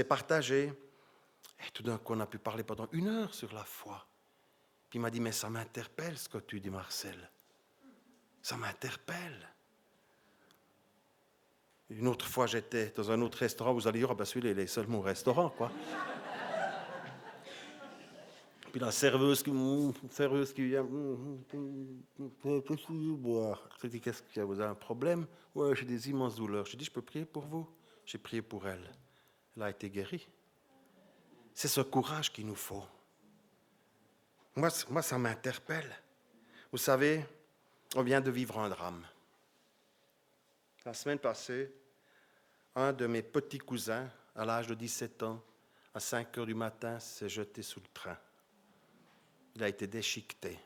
partagé. Et tout d'un coup, on a pu parler pendant 1 heure sur la foi. Puis il m'a dit, mais ça m'interpelle ce que tu dis, Marcel. Ça m'interpelle. Une autre fois, j'étais dans un autre restaurant, vous allez dire, celui-là, il est seulement au restaurant, quoi. Puis la serveuse qui vient, qu'est-ce que vous boire? Je dis, qu'est-ce qu'il y a? Vous avez un problème? Ouais, j'ai des immenses douleurs. Je dis, je peux prier pour vous? J'ai prié pour elle. Elle a été guérie. C'est ce courage qu'il nous faut. Moi, ça m'interpelle. Vous savez, On vient de vivre un drame. La semaine passée, un de mes petits cousins, à l'âge de 17 ans, à 5 heures du matin, s'est jeté sous le train. Il a été déchiqueté.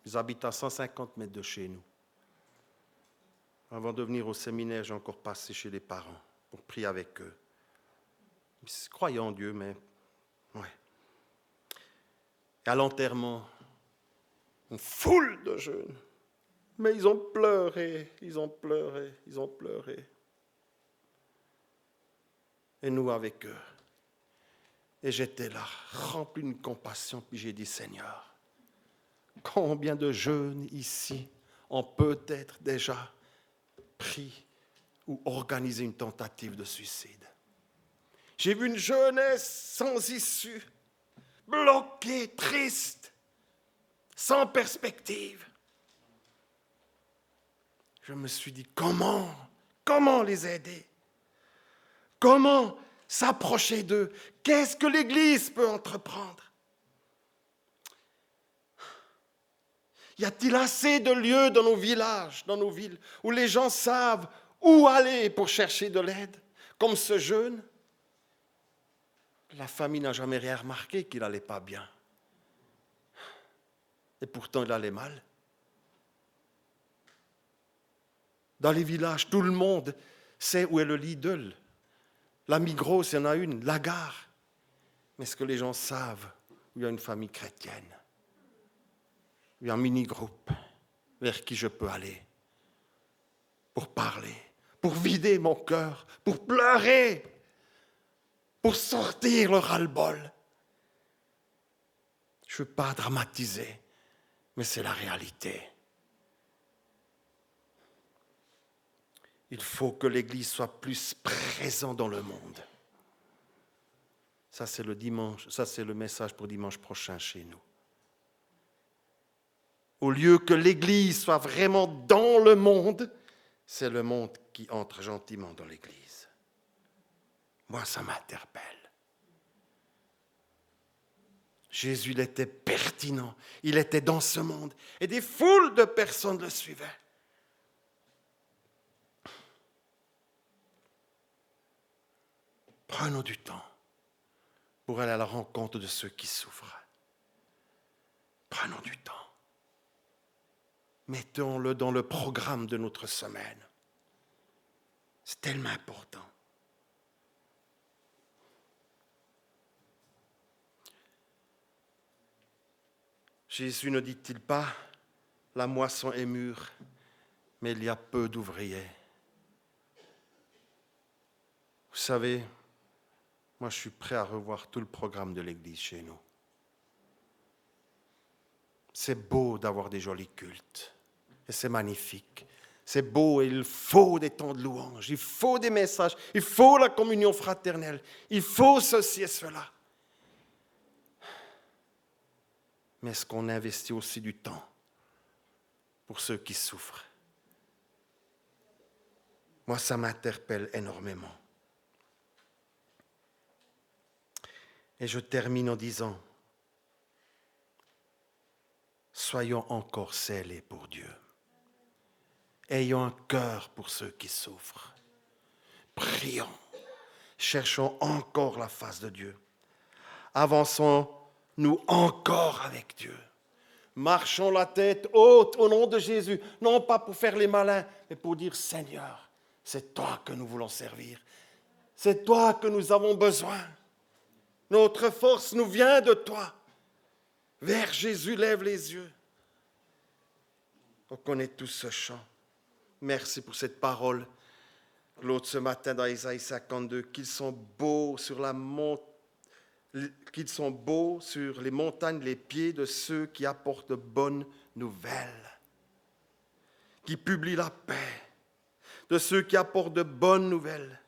Ils habitent à 150 mètres de chez nous. Avant de venir au séminaire, j'ai encore passé chez les parents pour prier avec eux. Ils croyaient en Dieu, mais ouais. Et à l'enterrement, une foule de jeunes. Mais ils ont pleuré, ils ont pleuré, ils ont pleuré. Et nous avec eux. Et j'étais là, rempli d'une compassion, puis j'ai dit, Seigneur, combien de jeunes ici ont peut-être déjà pris ou organisé une tentative de suicide. J'ai vu une jeunesse sans issue, bloquée, triste, sans perspective. Je me suis dit, comment les aider? Comment s'approcher d'eux? Qu'est-ce que l'Église peut entreprendre? Y a-t-il assez de lieux dans nos villages, dans nos villes, où les gens savent où aller pour chercher de l'aide, comme ce jeune? La famille n'a jamais rien remarqué qu'il n'allait pas bien. Et pourtant, il allait mal. Dans les villages, tout le monde sait où est le Lidl. La Migros, il y en a une, la gare. Mais est-ce que les gens savent où il y a une famille chrétienne? Où il y a un mini-groupe vers qui je peux aller pour parler, pour vider mon cœur, pour pleurer, pour sortir le ras-le-bol. Je ne veux pas dramatiser, mais c'est la réalité. Il faut que l'Église soit plus présente dans le monde. Ça, c'est le message pour dimanche prochain chez nous. Au lieu que l'Église soit vraiment dans le monde, c'est le monde qui entre gentiment dans l'Église. Moi, ça m'interpelle. Jésus, il était pertinent. Il était dans ce monde. Et des foules de personnes le suivaient. Prenons du temps pour aller à la rencontre de ceux qui souffrent. Prenons du temps. Mettons-le dans le programme de notre semaine. C'est tellement important. Jésus ne dit-il pas, la moisson est mûre, mais il y a peu d'ouvriers. Vous savez, moi je suis prêt à revoir tout le programme de l'Église chez nous. C'est beau d'avoir des jolis cultes, et c'est magnifique. C'est beau et il faut des temps de louange, il faut des messages, il faut la communion fraternelle, il faut ceci et cela. Mais est-ce qu'on investit aussi du temps pour ceux qui souffrent? Moi, ça m'interpelle énormément. Et je termine en disant, soyons encore scellés pour Dieu. Ayons un cœur pour ceux qui souffrent. Prions. Cherchons encore la face de Dieu. Avançons-nous encore avec Dieu. Marchons la tête haute au nom de Jésus. Non pas pour faire les malins, mais pour dire, Seigneur, c'est toi que nous voulons servir. C'est toi que nous avons besoin. Notre force nous vient de toi. Vers Jésus, lève les yeux. On connaît tous ce chant. Merci pour cette parole. Claude, ce matin dans Isaïe 52, qu'ils sont beaux sur les montagnes, les pieds de ceux qui apportent de bonnes nouvelles, qui publient la paix, de ceux qui apportent de bonnes nouvelles,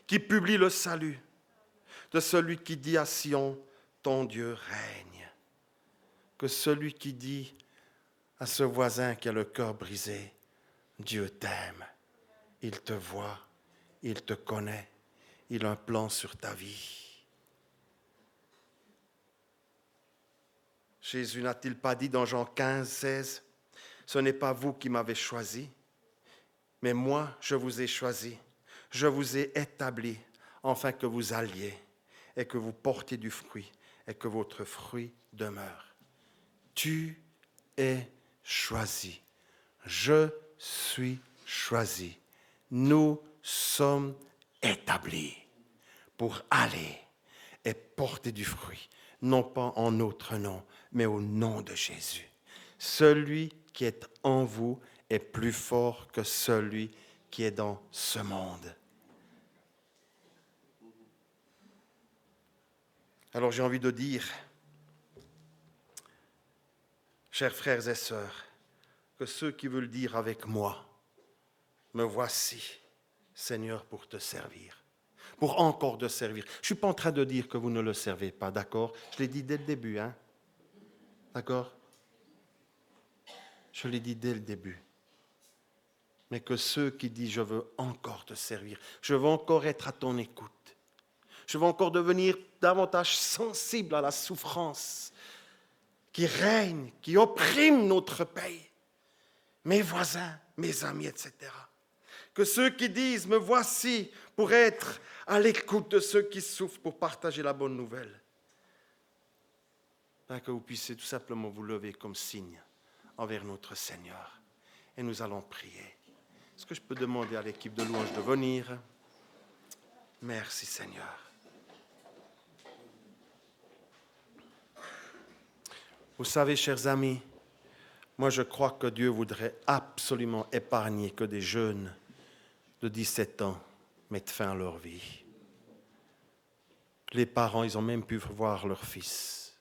qui publient le salut, de celui qui dit à Sion, ton Dieu règne. Que celui qui dit à ce voisin qui a le cœur brisé, Dieu t'aime, il te voit, il te connaît, il a un plan sur ta vie. Jésus n'a-t-il pas dit dans Jean 15, 16, ce n'est pas vous qui m'avez choisi, mais moi, je vous ai choisi. Je vous ai établi afin que vous alliez et que vous portiez du fruit et que votre fruit demeure. Tu es choisi. Je suis choisi. Nous sommes établis pour aller et porter du fruit, non pas en notre nom, mais au nom de Jésus. Celui qui est en vous est plus fort que celui qui est dans ce monde. Alors j'ai envie de dire, chers frères et sœurs, que ceux qui veulent dire avec moi, me voici, Seigneur, pour te servir, pour encore te servir. Je ne suis pas en train de dire que vous ne le servez pas, d'accord? Je l'ai dit dès le début, hein? D'accord? Je l'ai dit dès le début. Mais que ceux qui disent, je veux encore te servir, je veux encore être à ton écoute, je veux encore devenir davantage sensible à la souffrance qui règne, qui opprime notre pays, mes voisins, mes amis, etc. Que ceux qui disent, me voici pour être à l'écoute de ceux qui souffrent, pour partager la bonne nouvelle, que vous puissiez tout simplement vous lever comme signe envers notre Seigneur. Et nous allons prier. Est-ce que je peux demander à l'équipe de louange de venir? Merci Seigneur. Vous savez, chers amis, moi je crois que Dieu voudrait absolument épargner que des jeunes de 17 ans mettent fin à leur vie. Les parents, ils ont même pu voir leur fils.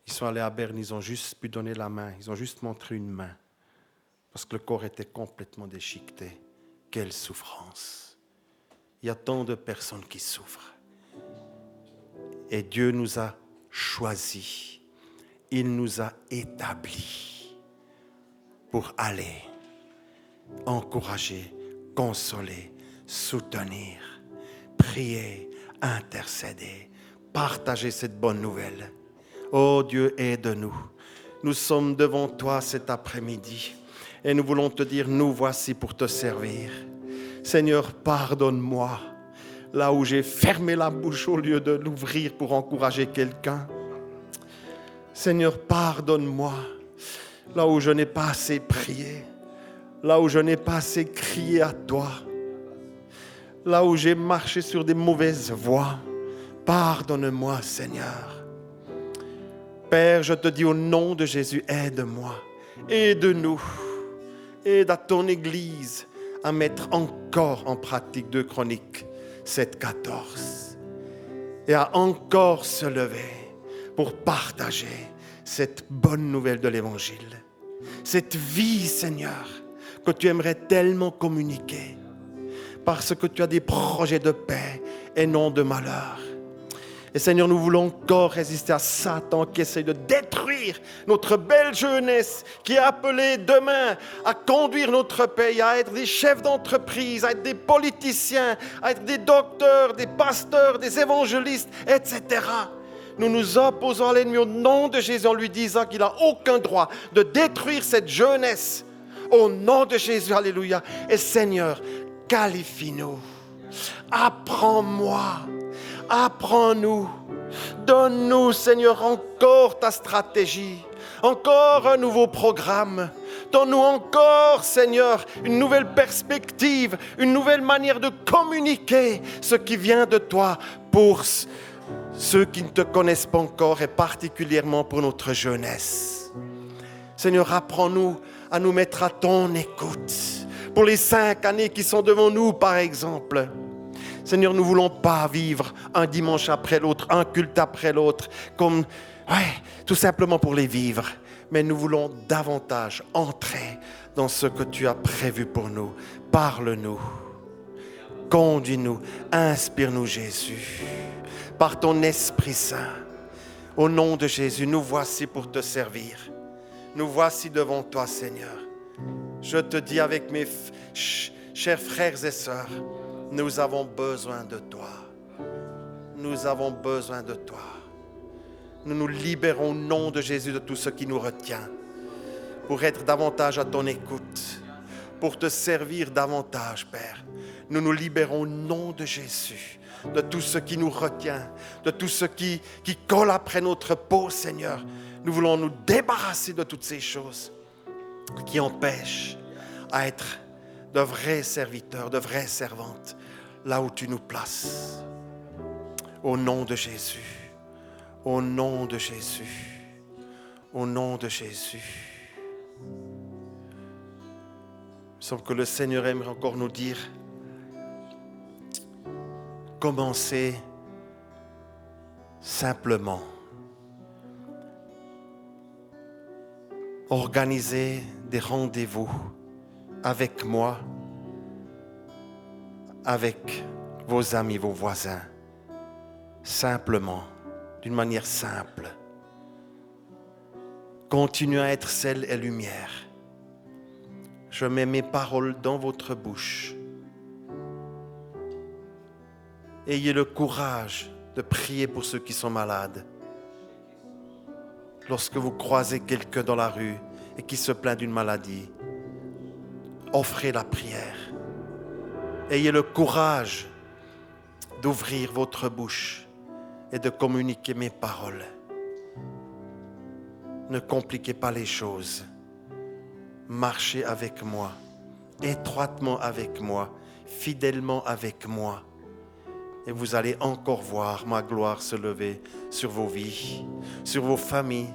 Ils sont allés à Berne, ils ont juste pu donner la main, ils ont juste montré une main, parce que le corps était complètement déchiqueté. Quelle souffrance! Il y a tant de personnes qui souffrent. Et Dieu nous a choisis. Il nous a établis pour aller encourager, consoler, soutenir, prier, intercéder, partager cette bonne nouvelle. Oh Dieu, aide-nous. Nous sommes devant toi cet après-midi et nous voulons te dire, nous voici pour te servir. Seigneur, pardonne-moi là où j'ai fermé la bouche au lieu de l'ouvrir pour encourager quelqu'un. Seigneur, pardonne-moi là où je n'ai pas assez prié, là où je n'ai pas assez crié à toi, là où j'ai marché sur des mauvaises voies. Pardonne-moi, Seigneur. Père, je te dis au nom de Jésus, aide-moi, aide-nous, aide à ton Église à mettre encore en pratique 2 Chroniques 7:14 et à encore se lever pour partager cette bonne nouvelle de l'Évangile, cette vie, Seigneur, que tu aimerais tellement communiquer, parce que tu as des projets de paix et non de malheur. Et Seigneur, nous voulons encore résister à Satan qui essaie de détruire notre belle jeunesse, qui est appelée demain à conduire notre pays, à être des chefs d'entreprise, à être des politiciens, à être des docteurs, des pasteurs, des évangélistes, etc. Nous nous opposons à l'ennemi au nom de Jésus en lui disant qu'il n'a aucun droit de détruire cette jeunesse. Au nom de Jésus, alléluia. Et Seigneur, qualifie-nous. Apprends-moi. Apprends-nous, donne-nous, Seigneur, encore ta stratégie, encore un nouveau programme. Donne-nous encore, Seigneur, une nouvelle perspective, une nouvelle manière de communiquer ce qui vient de toi pour ceux qui ne te connaissent pas encore et particulièrement pour notre jeunesse. Seigneur, apprends-nous à nous mettre à ton écoute pour les 5 années qui sont devant nous, par exemple. Seigneur, nous ne voulons pas vivre un dimanche après l'autre, un culte après l'autre, comme, tout simplement pour les vivre. Mais nous voulons davantage entrer dans ce que tu as prévu pour nous. Parle-nous, conduis-nous, inspire-nous, Jésus, par ton Esprit Saint. Au nom de Jésus, nous voici pour te servir. Nous voici devant toi, Seigneur. Je te dis avec mes chers frères et sœurs, nous avons besoin de toi. Nous avons besoin de toi. Nous nous libérons au nom de Jésus de tout ce qui nous retient. pour être davantage à ton écoute, pour te servir davantage, Père. Nous nous libérons au nom de Jésus de tout ce qui nous retient, de tout ce qui colle après notre peau, Seigneur. Nous voulons nous débarrasser de toutes ces choses qui empêchent à être de vrais serviteurs, de vraies servantes, là où tu nous places. Au nom de Jésus, au nom de Jésus, au nom de Jésus. Il semble que le Seigneur aimerait encore nous dire, commencez simplement. Organisez des rendez-vous avec moi, avec vos amis, vos voisins. Simplement, d'une manière simple. Continuez à être sel et lumière. Je mets mes paroles dans votre bouche. Ayez le courage de prier pour ceux qui sont malades. Lorsque vous croisez quelqu'un dans la rue et qui se plaint d'une maladie, offrez la prière. Ayez le courage d'ouvrir votre bouche et de communiquer mes paroles. Ne compliquez pas les choses. Marchez avec moi, étroitement avec moi, fidèlement avec moi. Et vous allez encore voir ma gloire se lever sur vos vies, sur vos familles,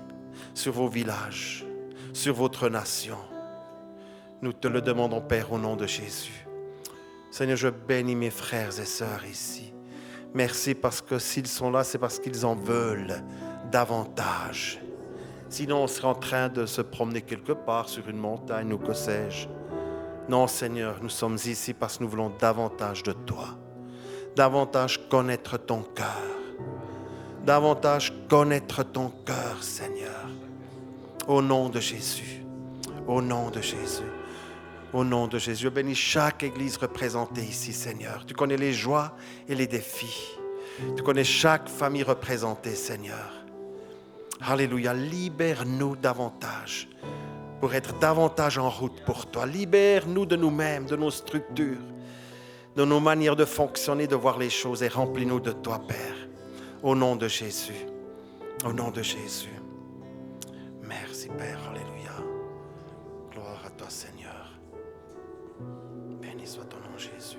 sur vos villages, sur votre nation. Nous te le demandons, Père, au nom de Jésus. Seigneur, je bénis mes frères et sœurs ici. Merci parce que s'ils sont là, c'est parce qu'ils en veulent davantage. Sinon, on serait en train de se promener quelque part sur une montagne ou que sais-je. Non, Seigneur, nous sommes ici parce que nous voulons davantage de toi. Davantage connaître ton cœur. Davantage connaître ton cœur, Seigneur. Au nom de Jésus. Au nom de Jésus. Au nom de Jésus. Je bénis chaque église représentée ici, Seigneur. Tu connais les joies et les défis. Tu connais chaque famille représentée, Seigneur. Alléluia. Libère-nous davantage pour être davantage en route pour toi. Libère-nous de nous-mêmes, de nos structures, de nos manières de fonctionner, de voir les choses et remplis-nous de toi, Père. Au nom de Jésus. Au nom de Jésus. Merci, Père. Alléluia. Gloire à toi, Seigneur. Béni soit ton nom, Jésus.